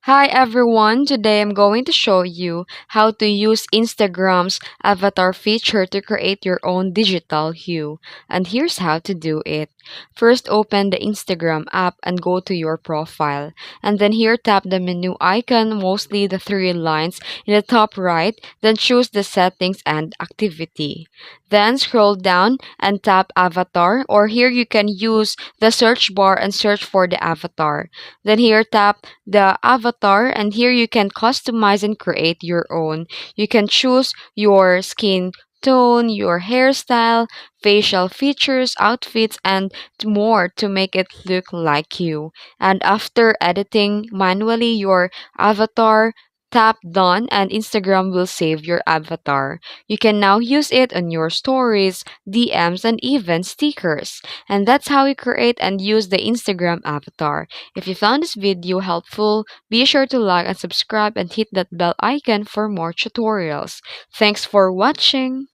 Hi everyone, today I'm going to show you how to use Instagram's avatar feature to create your own digital hue. And here's how to do it. First, open the Instagram app and go to your profile. And then here tap the menu icon, mostly the three lines in the top right, then choose the settings and activity. Then scroll down and tap avatar, or here you can use the search bar and search for the avatar. Then here tap the avatar, and here you can customize and create your own. You can choose your skin tone, your hairstyle, facial features, outfits, and more to make it look like you. And after editing manually your avatar, tap done and Instagram will save your avatar. You can now use it on your stories, DMs, and even stickers. And that's how you create and use the Instagram avatar. If you found this video helpful, be sure to like and subscribe and hit that bell icon for more tutorials. Thanks for watching!